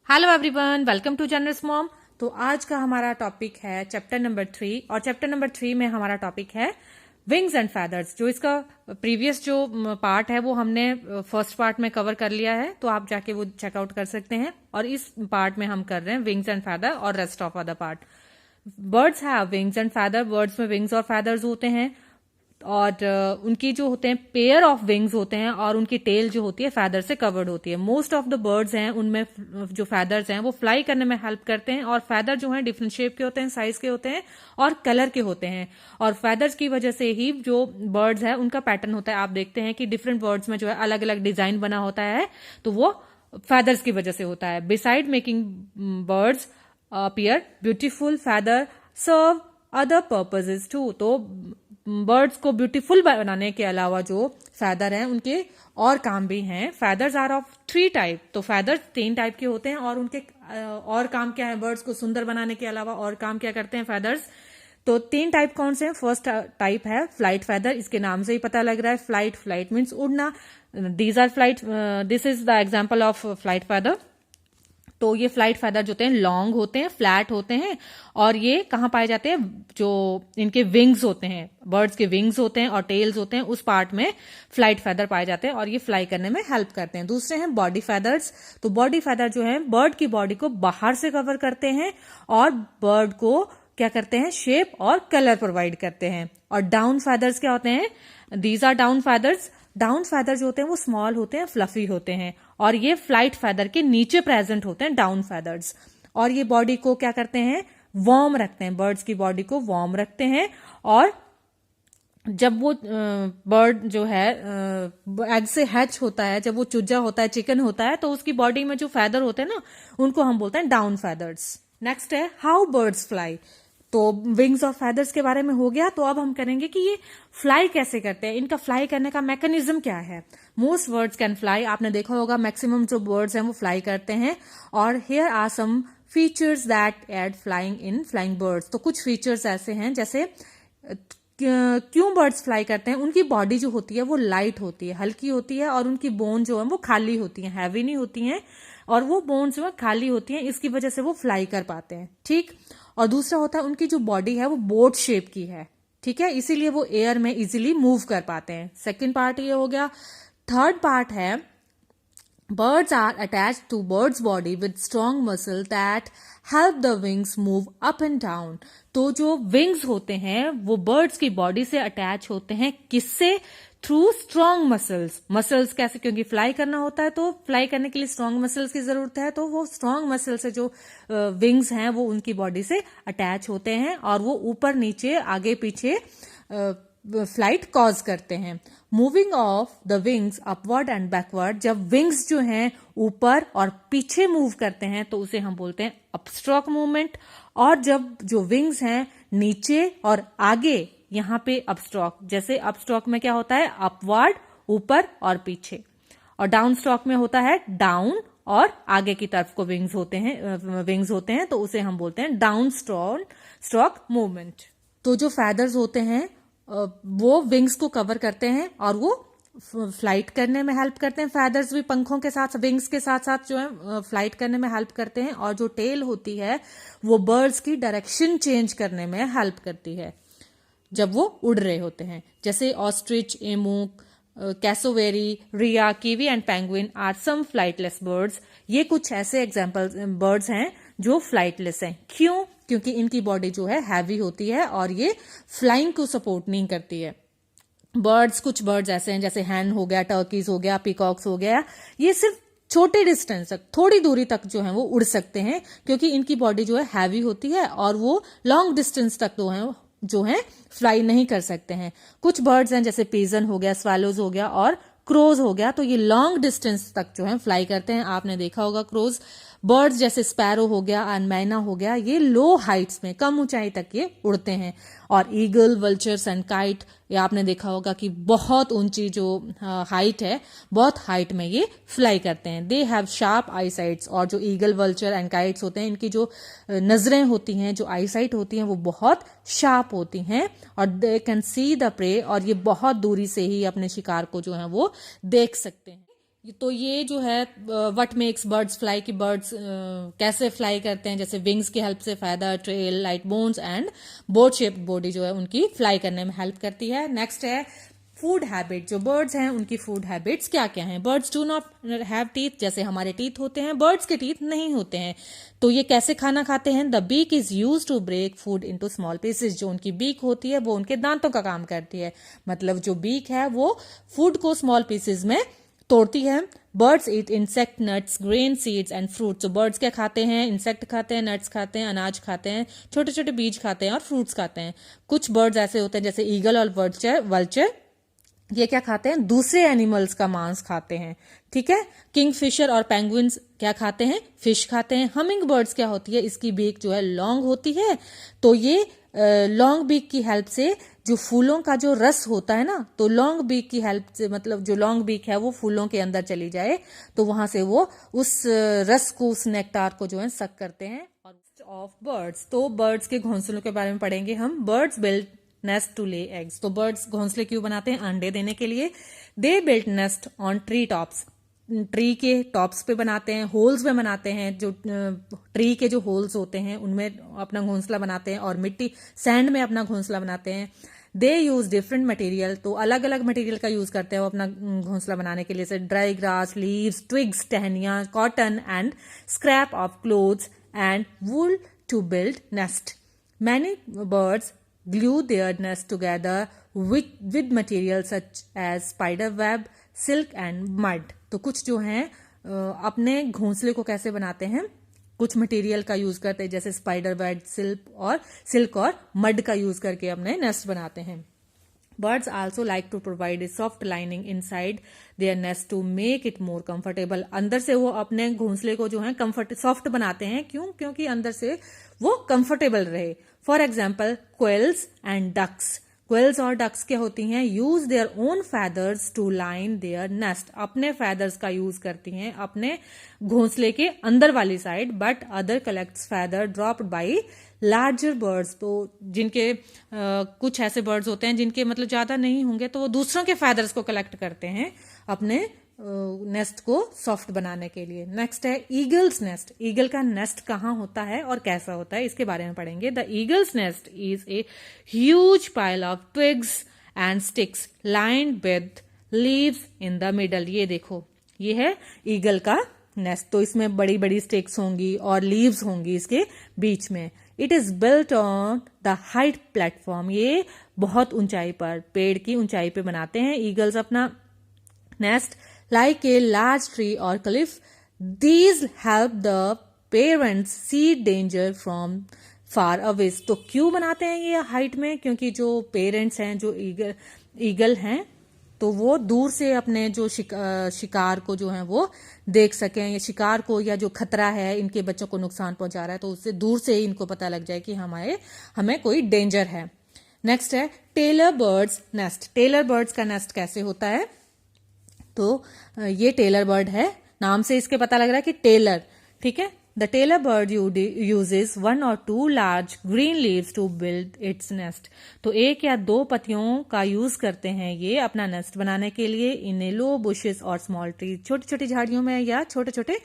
Hello everyone, welcome to generous mom. तो आज का हमारा टॉपिक है चैप्टर नंबर 3 और चैप्टर नंबर 3 में हमारा टॉपिक है विंग्स एंड फैदर्स। जो इसका प्रीवियस जो पार्ट है वो हमने फर्स्ट पार्ट में कवर कर लिया है, तो आप जाके वो चेकआउट कर सकते हैं। और इस पार्ट में हम कर रहे हैं विंग्स एंड फैदर और rest of other part. Birds have wings and feather. Birds में विंग्स और फैदर्स होते हैं और उनकी जो होते हैं पेयर ऑफ विंग्स होते हैं और उनकी टेल जो होती है फैदर से कवर्ड होती है। मोस्ट ऑफ द बर्ड्स हैं उनमें जो फैदर्स हैं वो फ्लाई करने में हेल्प करते हैं और फैदर जो हैं डिफरेंट शेप के होते हैं, साइज के होते हैं और कलर के होते हैं। और फैदर्स की वजह से ही जो बर्ड्स है उनका पैटर्न होता है। आप देखते हैं कि डिफरेंट बर्ड्स में जो है अलग अलग डिजाइन बना होता है, तो वो फैदर्स की वजह से होता है। Beside making birds appear beautiful, feather serve other purposes too. तो बर्ड्स को ब्यूटीफुल बनाने के अलावा जो फैदर हैं उनके और काम भी हैं। Feathers are of 3 type. तो फैदर्स 3 टाइप के होते हैं और उनके और काम क्या है, बर्ड्स को सुंदर बनाने के अलावा और काम क्या करते हैं फैदर्स। तो 3 टाइप कौन से हैं? फर्स्ट टाइप है फ्लाइट फैदर। इसके नाम से ही पता लग रहा है फ्लाइट। फ्लाइट मीन्स उड़ना। These are flight, this is the example of flight feather. तो ये फ्लाइट फैदर जो होते हैं लॉन्ग होते हैं, फ्लैट होते हैं और ये कहाँ पाए जाते हैं? जो इनके विंग्स होते हैं, बर्ड्स के विंग्स होते हैं और टेल्स होते हैं, उस पार्ट में फ्लाइट फैदर पाए जाते हैं और ये फ्लाई करने में हेल्प करते हैं। दूसरे हैं बॉडी फैदर्स। तो बॉडी फैदर जो है बर्ड की बॉडी को बाहर से कवर करते हैं और बर्ड को क्या करते हैं? शेप और कलर प्रोवाइड करते हैं। और डाउन फैदर्स क्या होते हैं? These are down feathers. Down feather जो होते हैं वो स्मॉल होते हैं, फ्लफी होते हैं और ये फ्लाइट फैदर के नीचे प्रेजेंट होते हैं डाउन फैदर्स। और ये बॉडी को क्या करते हैं? वार्म रखते हैं। बर्ड्स की बॉडी को वार्म रखते हैं और जब वो बर्ड जो है एग से हैच होता है, जब वो चूजा होता है, चिकन होता है, तो उसकी बॉडी में जो फैदर होते हैं ना उनको हम बोलते हैं डाउन फैदर्स। नेक्स्ट है हाउ बर्ड्स फ्लाई। तो विंग्स और फैदर्स के बारे में हो गया। तो अब हम करेंगे कि ये फ्लाई कैसे करते हैं, इनका फ्लाई करने का मैकेनिज्म क्या है। Most birds can fly. आपने देखा होगा मैक्सिमम जो बर्ड्स हैं वो फ्लाई करते हैं। और here are some features that aid flying in flying birds. तो कुछ फीचर्स ऐसे हैं, जैसे क्यों बर्ड्स फ्लाई करते हैं? उनकी बॉडी जो होती है वो लाइट होती है, हल्की होती है और उनकी बोन जो है वो खाली होती है, हैवी नहीं होती हैं और वो बोन जो है खाली होती हैं, इसकी वजह से वो फ्लाई कर पाते हैं। ठीक। और दूसरा होता है उनकी जो बॉडी है वो बोट शेप की है, ठीक है, इसीलिए वो एयर में इजीली मूव कर पाते हैं। सेकंड पार्ट ये हो गया। थर्ड पार्ट है birds are attached to bird's body with strong muscle that help the wings move up and down। तो जो wings होते हैं वो birds की बॉडी से अटैच होते हैं, किससे? Through strong muscles. मसल्स कैसे? क्योंकि फ्लाई करना होता है तो फ्लाई करने के लिए स्ट्रॉन्ग मसल्स की जरूरत है, तो वो स्ट्रॉन्ग मसल से जो विंग्स हैं वो उनकी बॉडी से अटैच होते हैं और वो ऊपर नीचे आगे पीछे फ्लाइट कॉज करते हैं। Moving of the wings upward and backward. जब विंग्स जो हैं ऊपर और पीछे मूव करते हैं तो उसे हम बोलते हैं अपस्ट्रोक मूवमेंट। और जब जो विंग्स हैं नीचे और आगे, यहां पे अपस्ट्रोक। जैसे अपस्ट्रोक में क्या होता है? अपवर्ड, ऊपर और पीछे। और डाउन स्ट्रोक में होता है डाउन और आगे की तरफ को विंग्स होते हैं, तो उसे हम बोलते हैं डाउन स्ट्रोक मूवमेंट। तो जो फैदर्स होते हैं वो विंग्स को कवर करते हैं और वो फ्लाइट करने में हेल्प करते हैं। फैदर्स भी पंखों के साथ, विंग्स के साथ साथ जो है फ्लाइट करने में हेल्प करते हैं। और जो टेल होती है वो बर्ड्स की डायरेक्शन चेंज करने में हेल्प करती है जब वो उड़ रहे होते हैं। जैसे ostrich, emu, cassowary, rhea, kiwi and penguin are some flightless birds. ये कुछ ऐसे एग्जाम्पल बर्ड्स हैं जो फ्लाइटलेस हैं। क्यों? क्योंकि इनकी बॉडी जो है हैवी होती है और ये फ्लाइंग को सपोर्ट नहीं करती है। कुछ बर्ड्स ऐसे हैं जैसे हैन हो गया, टर्कीज हो गया, पीकॉक्स हो गया, ये सिर्फ छोटे डिस्टेंस तक, थोड़ी दूरी तक जो है वो उड़ सकते हैं क्योंकि इनकी बॉडी जो है हैवी होती है और वो लॉन्ग डिस्टेंस तक जो है फ्लाई नहीं कर सकते हैं। कुछ बर्ड्स हैं जैसे पीजन हो गया, स्वेलोज हो गया और क्रोज हो गया, तो ये लॉन्ग डिस्टेंस तक जो है फ्लाई करते हैं। आपने देखा होगा क्रोज। बर्ड्स जैसे स्पैरो हो गया, मैना हो गया, ये लो हाइट्स में, कम ऊंचाई तक ये उड़ते हैं। और ईगल, वल्चर्स एंड काइट, ये आपने देखा होगा कि बहुत ऊंची जो हाइट है, बहुत हाइट में ये फ्लाई करते हैं। They have sharp I sites. और जो ईगल, वल्चर एंड काइट्स होते हैं, इनकी जो नजरें होती हैं, जो आई साइट होती हैं, वो बहुत शार्प होती हैं और they can see the prey. और ये बहुत दूरी से ही अपने शिकार को जो है वो देख सकते हैं। तो ये जो है व्हाट मेक्स बर्ड्स फ्लाई, कि बर्ड्स कैसे फ्लाई करते हैं, जैसे विंग्स की हेल्प से, feather, trail, light bones and boat shaped body जो है उनकी फ्लाई करने में हेल्प करती है। नेक्स्ट है फूड हैबिट, जो बर्ड्स हैं उनकी फूड हैबिट्स क्या क्या हैं। Birds do not have teeth, जैसे हमारे टीथ होते हैं, बर्ड्स के टीथ नहीं होते हैं। तो ये कैसे खाना खाते हैं? The beak is use to break food into small pieces, जो उनकी बीक होती है वो उनके दांतों का काम करती है, मतलब जो बीक है वो फूड को स्मॉल पीसेस में तोड़ती है। Birds eat insect, nuts, grain, seeds and fruits. तो बर्ड्स क्या खाते हैं? इंसेक्ट खाते हैं, नट्स खाते हैं, अनाज खाते हैं, छोटे छोटे बीज खाते हैं और फ्रूट्स खाते हैं। कुछ बर्ड्स ऐसे होते हैं जैसे ईगल और वल्चर, ये क्या खाते हैं? दूसरे एनिमल्स का मांस खाते हैं, ठीक है। किंगफिशर और पेंगुइन्स क्या खाते हैं? फिश खाते हैं। हमिंग बर्ड्स क्या होती है? इसकी बीक जो है लॉन्ग होती है, तो ये लॉन्ग बीक की हेल्प से जो फूलों का जो रस होता है ना, तो लॉन्ग बीक की हेल्प से, मतलब जो लॉन्ग बीक है वो फूलों के अंदर चली जाए तो वहां से वो उस रस को, उस नेक्टार को जो है सक करते हैं। ऑफ बर्ड्स, तो बर्ड्स के घोंसलों के बारे में पढ़ेंगे हम। Birds build nest to lay eggs, तो बर्ड्स घोंसले क्यों बनाते हैं? अंडे देने के लिए। They build nest on tree tops, tree के टॉप्स पे बनाते हैं, होल्स में बनाते हैं, जो ट्री के जो होल्स होते हैं उनमें अपना घोंसला बनाते हैं, और मिट्टी सैंड में अपना घोंसला बनाते हैं। दे यूज डिफरेंट मटेरियल, तो अलग अलग मटेरियल का यूज करते हैं वो अपना घोंसला बनाने के लिए, जैसे ड्राई ग्रास, लीव्स, ट्विग्स, टहनियां, cotton and scrap of cloths and wool to build nest. Many birds glue their nest together with materials such as spider web, silk and mud। तो कुछ जो हैं अपने घोंसले को कैसे बनाते हैं? कुछ मटेरियल का यूज करते हैं, जैसे स्पाइडर वेब, सिल्क और मड का यूज करके अपने नेस्ट बनाते हैं। Birds also like to provide a soft lining inside their nest to make it more comfortable। अंदर से वो अपने घोंसले को जो है सॉफ्ट बनाते हैं, क्यों? क्योंकि अंदर से वो कंफर्टेबल रहे। For example quails and ducks, quails और डक्स क्या होती हैं? Use their own feathers to line their nest, अपने फैदर्स का यूज करती हैं अपने घोंसले के अंदर वाली side. But other collects feather dropped by larger birds, तो जिनके कुछ ऐसे बर्ड्स होते हैं जिनके मतलब ज्यादा नहीं होंगे, तो वो दूसरों के फैदर्स को कलेक्ट करते हैं अपने नेस्ट को सॉफ्ट बनाने के लिए। नेक्स्ट है ईगल्स नेस्ट। ईगल का नेस्ट कहाँ होता है और कैसा होता है, इसके बारे में पढ़ेंगे। The eagles nest is a huge pile of twigs and sticks lined with leaves in the middle. ये देखो, ये है ईगल का नेस्ट, तो इसमें बड़ी बड़ी स्टिक्स होंगी और लीव्स होंगी इसके बीच में। It is built on the height platform, ये बहुत ऊंचाई पर, पेड़ की ऊंचाई पे बनाते हैं ईगल्स अपना nest. Like a large tree और cliff, these help the parents see danger from far away. तो क्यों बनाते हैं ये हाइट में? क्योंकि जो पेरेंट्स हैं, जो ईगल हैं, तो वो दूर से अपने जो शिकार को जो है वो देख सकें, या शिकार को, या जो खतरा है, इनके बच्चों को नुकसान पहुंचा रहा है, तो उससे दूर से ही इनको पता लग जाए कि हमें कोई डेंजर है। नेक्स्ट है tailor birds nest. Tailor birds का नेस्ट कैसे होता है? तो ये टेलर बर्ड है, नाम से इसके पता लग रहा है कि टेलर, ठीक है। The tailor bird uses 1 or 2 large green leaves to build its nest। तो एक या दो पत्तियों का यूज करते हैं ये अपना नेस्ट बनाने के लिए। इन लो बुशेस और स्मॉल ट्री, छोटी छोटी झाड़ियों में या छोटे छोटे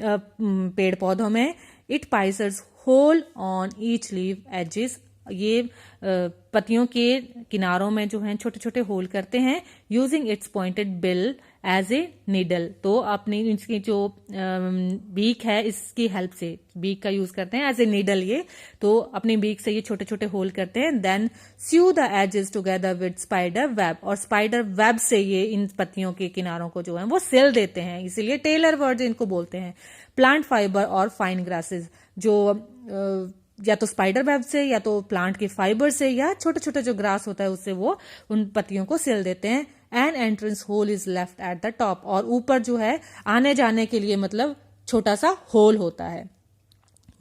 पेड़ पौधों में। It pierces hole on each leaf edges, ये पत्तियों के किनारों में जो है छोटे छोटे होल करते हैं। Using its pointed bill as a needle, तो अपनी इसकी जो बीक है इसकी हेल्प से बीक का यूज करते हैं एज ए नीडल, ये तो अपनी बीक से ये छोटे छोटे होल करते हैं। Then sew the edges together with spider web, और स्पाइडर वेब से ये इन पत्तियों के किनारों को जो है वो सिल देते हैं, इसीलिए टेलर वर्ड इनको बोलते हैं। प्लांट फाइबर और फाइन ग्रासेस, जो या तो स्पाइडर वेब से, या तो प्लांट के फाइबर से, या छोटे छोटे जो ग्रास होता है उससे वो उन पत्तियों को सिल देते हैं। An entrance hole is left at the top, और ऊपर जो है आने जाने के लिए मतलब छोटा सा होल होता है।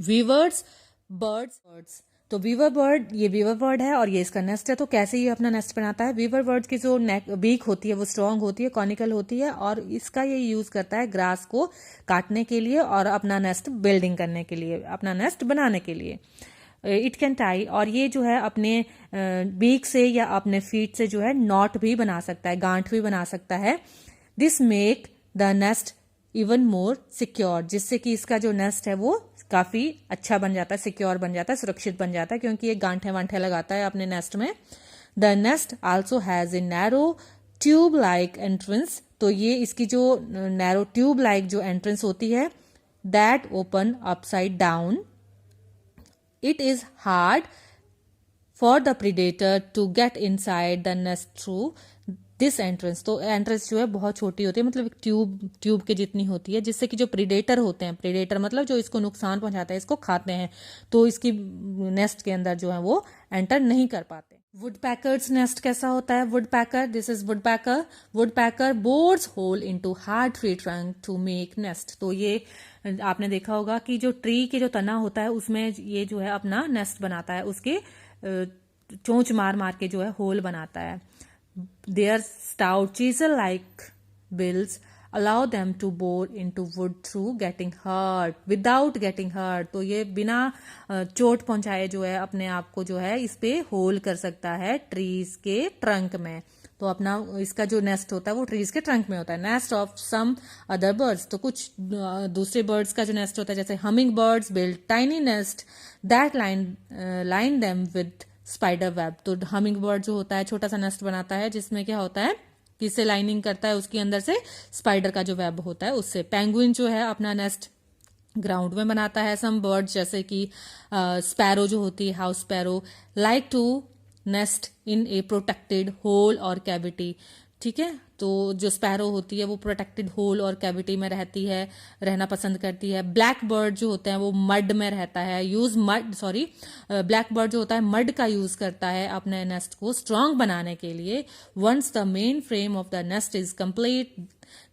वीवर्स बर्ड्स, तो वीवर बर्ड, ये वीवर बर्ड है और ये इसका नेस्ट है। तो कैसे ये अपना नेस्ट बनाता है? वीवर बर्ड की जो बीक होती है वो स्ट्रांग होती है, कॉनिकल होती है, और इसका ये यूज करता है ग्रास को काटने के लिए और अपना नेस्ट बिल्डिंग करने के लिए, अपना नेस्ट बनाने के लिए। इट कैन टाई, और ये जो है अपने बीक से या अपने फीट से जो है नॉट भी बना सकता है, गांठ भी बना सकता है। This make the nest even more secure, जिससे कि इसका जो नेस्ट है वो काफी अच्छा बन जाता है, सिक्योर बन जाता है, सुरक्षित बन जाता है, क्योंकि ये गांठे वांठे लगाता है अपने नेस्ट में। The nest also has a narrow tube like entrance, तो ये इसकी जो नैरो ट्यूब लाइक जो एंट्रेंस होती है, that open upside down, it is hard for the predator to get inside the nest through this entrance. तो entrance जो है बहुत छोटी होती है, मतलब एक ट्यूब के जितनी होती है, जिससे कि जो प्रीडेटर होते हैं, प्रीडेटर मतलब जो इसको नुकसान पहुंचाता है, इसको खाते हैं, तो इसकी नेस्ट के अंदर जो है वो एंटर नहीं कर पाते। वुड पैकर्स नेस्ट कैसा होता है? Woodpecker, this is woodpecker. Woodpecker bores hole into hard tree trunk to make nest. तो ये आपने देखा होगा कि जो ट्री के जो तना होता है उसमें ये जो है अपना नेस्ट बनाता है, उसके चोंच मार मार के जो है होल बनाता है। Their stout chisel-like bills allow them to bore into wood through getting hurt, without getting hurt। तो ये बिना चोट पहुंचाए जो है अपने आप को जो है इस पे होल कर सकता है ट्रीज के ट्रंक में। तो अपना इसका जो नेस्ट होता है वो ट्रीज के ट्रंक में होता है। Nest of some other birds, तो कुछ दूसरे बर्ड्स का जो नेस्ट होता है, जैसे humming birds build tiny nest that line them with spider web. तो हमिंग बर्ड जो होता है छोटा सा नेस्ट बनाता है, जिसमें क्या होता है कि इससे लाइनिंग करता है, उसके अंदर से स्पाइडर का जो वेब होता है उससे। पेंगुइन जो है अपना नेस्ट ग्राउंड में बनाता है। सम बर्ड जैसे कि स्पैरो जो होती है, house sparrow, like to nest in a protected hole और कैविटी। ठीक है, तो जो स्पैरो होती है वो प्रोटेक्टेड होल और कैविटी में रहना पसंद करती है। ब्लैक बर्ड जो होते हैं वो मड में रहता है, ब्लैक बर्ड जो होता है मड का यूज करता है अपने नेस्ट को स्ट्रांग बनाने के लिए। Once the main frame of the nest is complete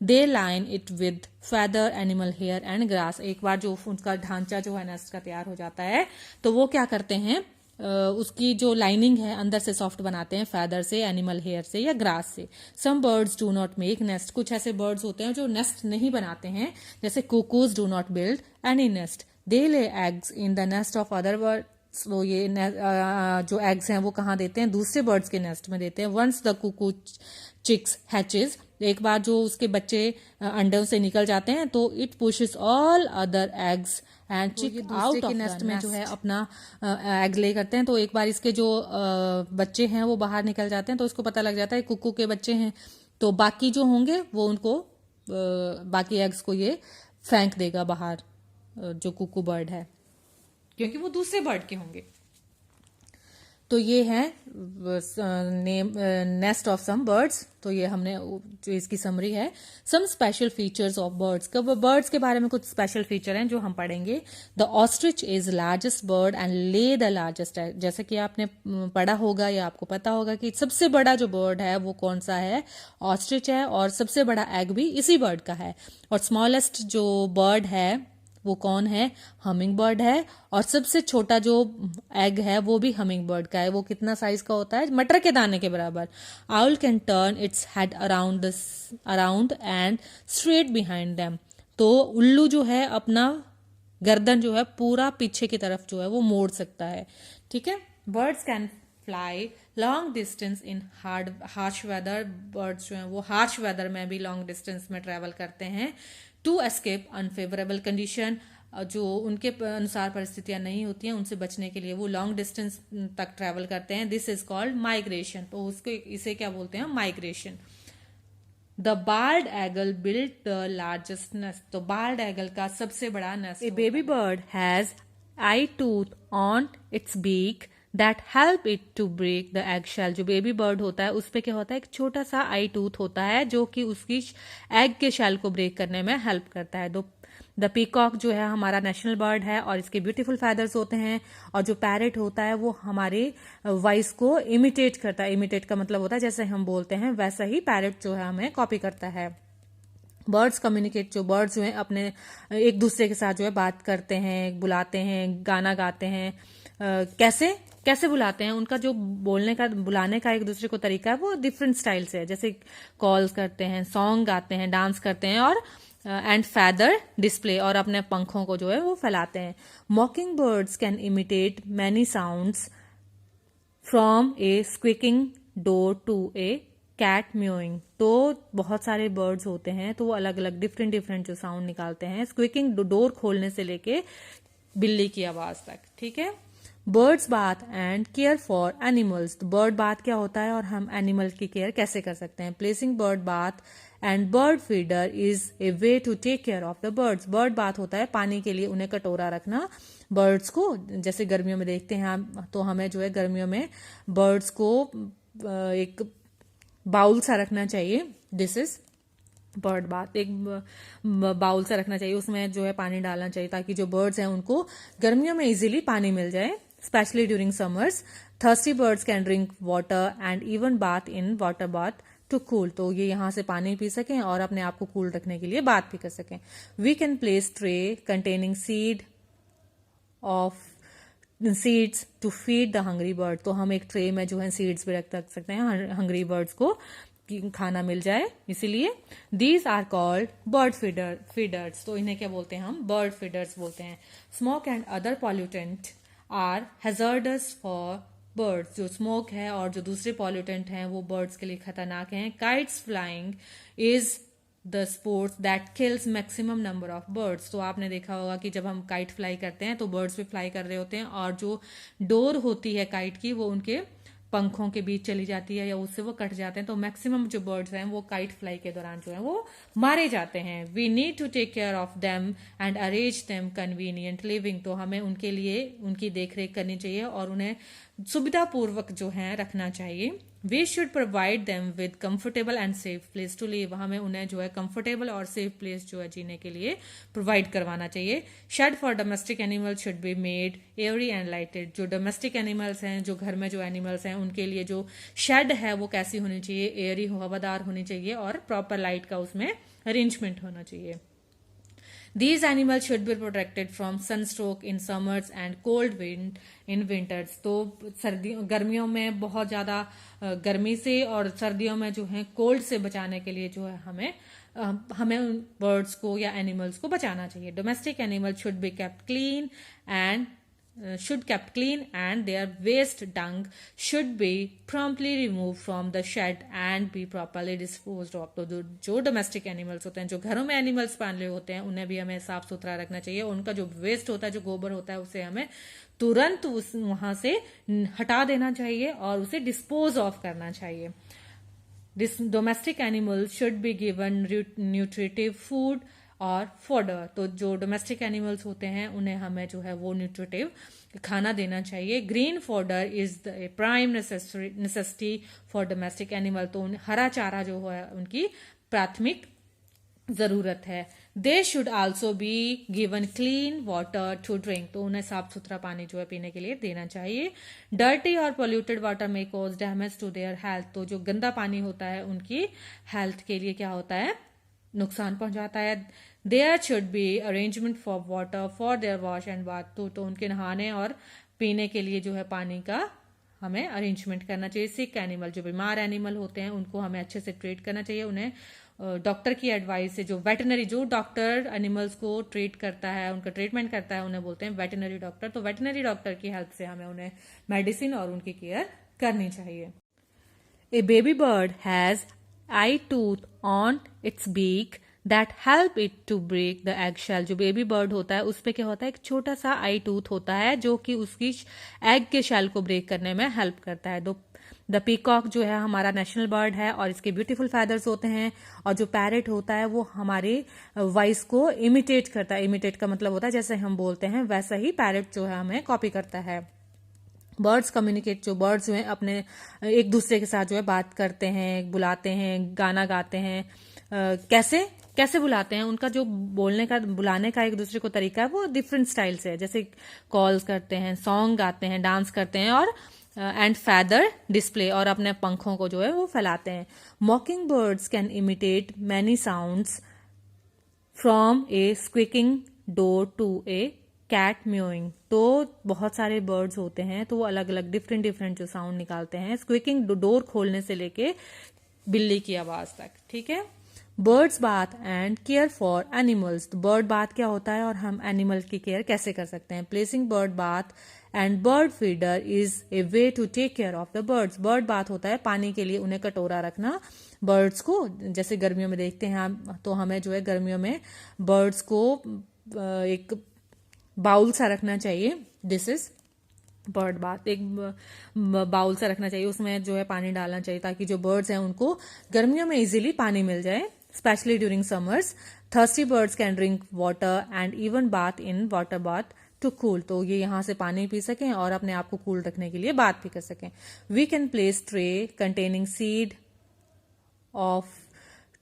they line it with feather, animal hair and grass. एक बार जो उनका ढांचा जो है नेस्ट का तैयार हो जाता है, तो वो क्या करते हैं, उसकी जो लाइनिंग है अंदर से सॉफ्ट बनाते हैं, फैदर से, एनिमल हेयर से या ग्रास से। Some birds do not make nest, कुछ ऐसे बर्ड्स होते हैं जो नेस्ट नहीं बनाते हैं, जैसे cuckoos do not build any nest, they lay eggs in the nest of other birds. वो ये जो एग्स हैं वो कहाँ देते हैं, दूसरे बर्ड्स के नेस्ट में देते हैं। वंस द कुकू चिक्स हैचेज, एक बार जो उसके बच्चे अंडों से निकल जाते हैं, तो it pushes all other eggs and चिक आउट ऑफ नेस्ट में जो है अपना एग ले करते हैं। तो एक बार इसके जो बच्चे हैं वो बाहर निकल जाते हैं, तो इसको पता लग जाता है कुकू के बच्चे हैं, तो बाकी जो होंगे वो उनको बाकी एग्स को ये फेंक देगा बाहर, जो कुकू बर्ड है, क्योंकि वो दूसरे बर्ड के होंगे। तो ये है नेस्ट ऑफ सम बर्ड्स। तो ये हमने जो इसकी समरी है। Some special features of birds, birds के बारे में कुछ स्पेशल फीचर हैं जो हम पढ़ेंगे। The ostrich is largest bird and ले द लार्जेस्ट। जैसे कि आपने पढ़ा होगा या आपको पता होगा कि सबसे बड़ा जो बर्ड है वो कौन सा है, ऑस्ट्रिच है, और सबसे बड़ा एग भी इसी बर्ड का है। और स्मॉलेस्ट जो बर्ड है वो कौन है, हमिंग बर्ड है। और सबसे छोटा जो एग है वो भी हमिंग बर्ड का है। वो कितना साइज का होता है, मटर के दाने के बराबर। Owl can turn its head around and straight behind them. तो उल्लू जो है अपना गर्दन जो है पूरा पीछे की तरफ जो है वो मोड़ सकता है। ठीक है, birds can fly long distance in harsh weather. Birds जो है वो हार्श वेदर में भी लॉन्ग डिस्टेंस में ट्रेवल करते हैं। टू एस्केप अनफेवरेबल कंडीशन, जो उनके अनुसार परिस्थितियां नहीं होती हैं उनसे बचने के लिए वो लॉन्ग डिस्टेंस तक ट्रेवल करते हैं। This is called migration. तो उसको इसे क्या बोलते हैं, migration. The bald eagle built the largest nest. तो बार्ड एगल का सबसे बड़ा नेस्ट। A baby bird has I tooth on its beak that help it to break the egg shell. जो बेबी बर्ड होता है उस पे क्या होता है, एक छोटा सा आई टूथ होता है जो कि उसकी एग के शेल को ब्रेक करने में हेल्प करता है। द पीकॉक जो है हमारा नेशनल बर्ड है और इसके ब्यूटीफुल फैदर्स होते हैं। और जो पैरेट होता है वो हमारी वॉइस को इमिटेट करता है। इमिटेट का मतलब होता है जैसे हम बोलते हैं वैसा ही पैरेट जो है हमें कॉपी करता है। बर्ड्स कम्युनिकेट, जो बर्ड्स जो है अपने एक दूसरे के साथ जो है बात करते हैं, बुलाते हैं, गाना गाते हैं। कैसे बुलाते हैं, उनका जो बुलाने का एक दूसरे को तरीका है वो डिफरेंट स्टाइल से है। जैसे कॉल्स करते हैं, सॉन्ग गाते हैं, डांस करते हैं, और एंड फैदर डिस्प्ले, और अपने पंखों को जो है वो फैलाते हैं। Mockingbirds can imitate many sounds from a squeaking door to a cat mewing, तो बहुत सारे बर्ड्स होते हैं तो वो अलग अलग डिफरेंट डिफरेंट जो साउंड निकालते हैं, स्क्विकिंग डोर खोलने से लेके बिल्ली की आवाज तक, ठीक है। Birds bath and care for animals, तो बर्ड बाथ क्या होता है और हम एनिमल की केयर कैसे कर सकते हैं। Placing bird bath and bird feeder is a way to take care of the birds, bird bath होता है पानी के लिए उन्हें कटोरा रखना बर्ड्स को, जैसे गर्मियों में देखते हैं हम, तो हमें जो है गर्मियों में बर्ड्स को एक बाउल सा रखना चाहिए, दिस इज बर्ड बाथ, एक बाउल सा रखना चाहिए, उसमें जो है पानी डालना चाहिए ताकि जो बर्ड्स हैं उनको गर्मियों में इजीली पानी मिल जाए, specially during summers. Thirsty birds can drink water and even bath in water bath to cool, तो ये यहाँ से पानी पी सकें और अपने आप को कूल रखने के लिए बात भी कर सकें। We can place tray containing seed of seeds to feed the hungry bird, तो हम एक ट्रे में जो है सीड्स भी रख सकते हैं हंग्री बर्ड्स को खाना मिल जाए, इसीलिए। These are called bird feeders, तो इन्हें क्या बोलते हैं हम, बर्ड फीडर्स बोलते हैं। Smoke and other pollutant are hazardous for birds, जो स्मोक है और जो दूसरे पॉल्यूटेंट हैं वो बर्ड्स के लिए खतरनाक हैं। Kites flying is the sports that kills maximum number of birds, तो आपने देखा होगा कि जब हम काइट फ्लाई करते हैं तो बर्ड्स भी फ्लाई कर रहे होते हैं और जो डोर होती है काइट की वो उनके पंखों के बीच चली जाती है या उससे वो कट जाते हैं, तो मैक्सिमम जो बर्ड्स हैं वो काइट फ्लाई के दौरान जो है वो मारे जाते हैं। We need to take care of them and arrange them convenient living, तो हमें उनके लिए उनकी देखरेख करनी चाहिए और उन्हें सुविधापूर्वक जो है रखना चाहिए। We should provide them with comfortable and safe place to live, हमें उन्हें जो है कंफर्टेबल और सेफ प्लेस जो है जीने के लिए प्रोवाइड करवाना चाहिए। Shed for domestic animal should be made airy and lighted, जो डोमेस्टिक एनिमल्स हैं, जो घर में जो एनिमल्स हैं उनके लिए जो शेड है वो कैसी होनी चाहिए, एयरी हवादार होनी चाहिए और प्रॉपर लाइट का उसमें अरेंजमेंट होना चाहिए। These animals should be protected from sunstroke in summers and cold wind in winters, तो गर्मियों में बहुत ज़्यादा गर्मी से और सर्दियों में जो है कोल्ड से बचाने के लिए जो है हमें उन बर्ड्स को या एनिमल्स को बचाना चाहिए। Domestic animal should be kept clean and their waste dung should be promptly removed from the shed and be properly disposed of, तो जो डोमेस्टिक एनिमल्स होते हैं, जो घरों में एनिमल्स पाले होते हैं, उन्हें भी हमें साफ सुथरा रखना चाहिए। उनका जो वेस्ट होता है, जो गोबर होता है, उसे हमें तुरंत वहां से हटा देना चाहिए और उसे डिस्पोज ऑफ करना चाहिए। Domestic animals should be given nutritive food और फॉडर, तो जो डोमेस्टिक एनिमल्स होते हैं उन्हें हमें जो है वो न्यूट्रिटिव खाना देना चाहिए। Green fodder is the prime necessity for domestic animal, तो हरा चारा जो है उनकी प्राथमिक जरूरत है। They should also be given clean water to drink, तो उन्हें साफ सुथरा पानी जो है पीने के लिए देना चाहिए। डर्टी और polluted water may cause damage to their health, तो जो गंदा पानी होता है उनकी हेल्थ के लिए क्या होता है, नुकसान पहुंचाता है। There should be arrangement for water for their wash and bath, तो उनके नहाने और पीने के लिए जो है पानी का हमें अरेंजमेंट करना चाहिए। सिक एनिमल, जो बीमार एनिमल होते हैं उनको हमें अच्छे से ट्रीट करना चाहिए। उन्हें डॉक्टर की एडवाइस से, जो डॉक्टर एनिमल्स को ट्रीट करता है, उनका ट्रीटमेंट करता है, उन्हें बोलते हैं वेटनरी डॉक्टर, तो वेटनरी डॉक्टर की हेल्प से हमें उन्हें मेडिसिन और उनकी केयर करनी चाहिए। A baby bird has I tooth on its beak that help it to break the egg shell, जो बेबी बर्ड होता है उस पे क्या होता है, एक छोटा सा आई टूथ होता है जो कि उसकी एग के शेल को ब्रेक करने में हेल्प करता है। द पीकॉक जो है हमारा नेशनल बर्ड है और इसके ब्यूटीफुल फैदर्स होते हैं, और जो पैरेट होता है वो हमारी वॉइस को इमिटेट करता है। इमिटेट का मतलब होता है जैसे हम बोलते हैं वैसा ही पैरेट जो है हमें कॉपी करता है। बर्ड्स कम्युनिकेट, जो बर्ड्स जो है अपने एक दूसरे के साथ जो है बात करते हैं, बुलाते हैं, गाना गाते हैं। कैसे बुलाते हैं, उनका जो बुलाने का एक दूसरे को तरीका है वो डिफरेंट स्टाइल से है, जैसे कॉल्स करते हैं, सॉन्ग गाते हैं, डांस करते हैं और एंड फैदर डिस्प्ले, और अपने पंखों को जो है वो फैलाते हैं। Mockingbirds can imitate many sounds from a squeaking door to a cat mewing, तो बहुत सारे बर्ड्स होते हैं तो वो अलग अलग डिफरेंट जो साउंड निकालते हैं, स्क्विकिंग डोर खोलने से लेके बिल्ली की आवाज तक, ठीक है। Birds bath and care for animals. तो बर्ड बाथ क्या होता है और हम एनिमल की केयर कैसे कर सकते हैं। Placing bird bath and bird feeder is a way to take care of the birds. Bird bath होता है पानी के लिए उन्हें कटोरा रखना बर्ड्स को। जैसे गर्मियों में देखते हैं हम, तो हमें जो है गर्मियों में बर्ड्स को एक बाउल सा रखना चाहिए। This is bird bath. एक बाउल सा रखना चाहिए, उसमें जो है पानी डालना चाहिए ताकि जो बर्ड्स हैं उनको गर्मियों में इजीली पानी मिल जाए, specially during summers. Thirsty birds can drink water and even bath in water bath to cool. तो ये यहाँ से पानी पी सकें और अपने आप को कूल रखने के लिए बात भी कर सकें। We can place tray containing seed of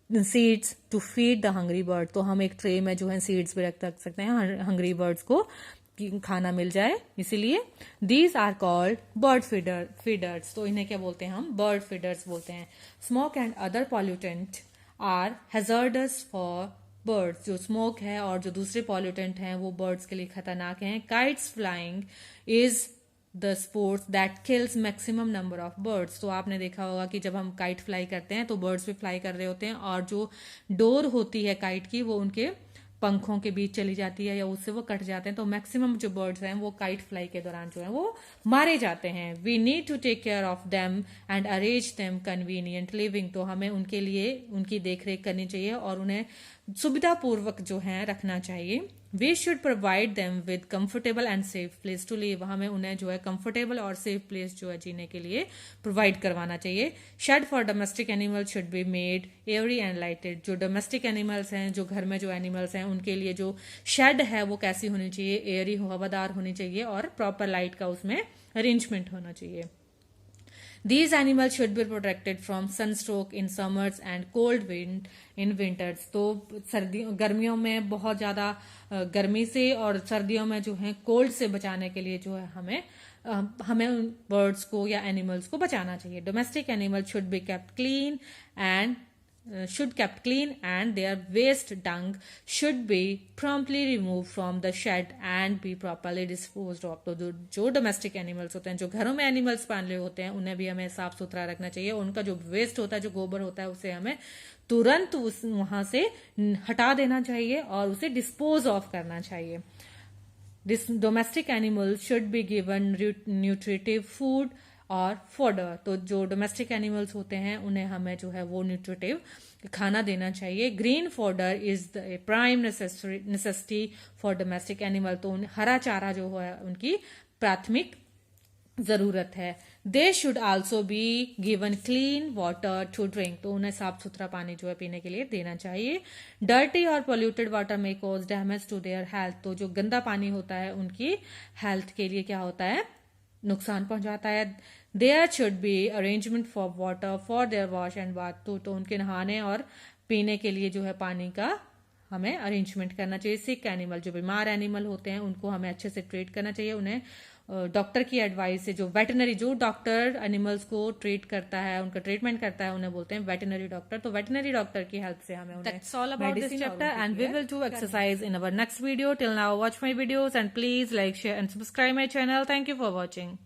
seeds to feed the hungry bird. तो हम एक ट्रे में जो है सीड्स भी रख सकते हैं हंग्री बर्ड्स को खाना मिल जाए, इसीलिए। These are called bird feeders. तो इन्हें क्या बोलते हैं हम, बर्ड फीडर्स बोलते हैं। Smoke and other pollutant are hazardous for birds. जो स्मोक है और जो दूसरे पॉल्यूटेंट हैं वो बर्ड्स के लिए खतरनाक हैं। Kites flying is the sports that kills maximum number of birds. तो आपने देखा होगा कि जब हम काइट फ्लाई करते हैं तो बर्ड्स भी फ्लाई कर रहे होते हैं और जो डोर होती है काइट की वो उनके पंखों के बीच चली जाती है या उससे वो कट जाते हैं। तो मैक्सिमम जो बर्ड्स हैं वो काइट फ्लाई के दौरान जो है वो मारे जाते हैं। We need to take care of them and arrange them convenient living. तो हमें उनके लिए उनकी देखरेख करनी चाहिए और उन्हें सुविधापूर्वक जो है रखना चाहिए। We should provide them with comfortable and safe place to live. हमें उन्हें जो है कंफर्टेबल और सेफ प्लेस जो है जीने के लिए प्रोवाइड करवाना चाहिए। Shed for domestic animal should be made airy and lighted. जो डोमेस्टिक एनिमल्स हैं, जो घर में जो एनिमल्स हैं, उनके लिए जो शेड है वो कैसी होनी चाहिए, एयरी हवादार होनी चाहिए और प्रॉपर लाइट का उसमें अरेंजमेंट होना चाहिए। These animals should be protected from sunstroke in summers and cold wind in winters। तो गर्मियों में बहुत ज़्यादा गर्मी से और सर्दियों में जो है कोल्ड से बचाने के लिए जो है हमें उन बर्ड्स को या एनिमल्स को बचाना चाहिए। Domestic animal should be kept clean and their waste dung should be promptly removed from the shed and be properly disposed of। तो जो डोमेस्टिक एनिमल्स होते हैं, जो घरों में एनिमल्स पाले होते हैं, उन्हें भी हमें साफ सुथरा रखना चाहिए। उनका जो वेस्ट होता है, जो गोबर होता है, उसे हमें तुरंत वहां से हटा देना चाहिए और उसे डिस्पोज ऑफ करना चाहिए। This domestic animal should be given nutritive food और फॉडर। तो जो डोमेस्टिक एनिमल्स होते हैं उन्हें हमें जो है वो न्यूट्रिटिव खाना देना चाहिए। Green fodder is the prime necessity for domestic animal. तो हरा चारा जो है उनकी प्राथमिक जरूरत है। They should also be given clean water to drink. तो उन्हें साफ सुथरा पानी जो है पीने के लिए देना चाहिए। डर्टी और polluted water may cause damage to their health. तो जो गंदा पानी होता है उनकी हेल्थ के लिए क्या होता है, नुकसान पहुंचाता है। There should be arrangement for water for their wash and bath. तो उनके नहाने और पीने के लिए जो है पानी का हमें अरेंजमेंट करना चाहिए। सिक एनिमल, जो बीमार एनिमल होते हैं, उनको हमें अच्छे से ट्रीट करना चाहिए। उन्हें डॉक्टर की एडवाइस से, जो डॉक्टर एनिमल्स को ट्रीट करता है, उनका ट्रीटमेंट करता है, उन्हें बोलते हैं वेटनरी डॉक्टर। तो वेटनरी डॉक्टर की हेल्प से हमें That's all about this chapter and we will do exercise in our next video. Till now, watch my videos and please like, share and subscribe my channel. Thank you for watching.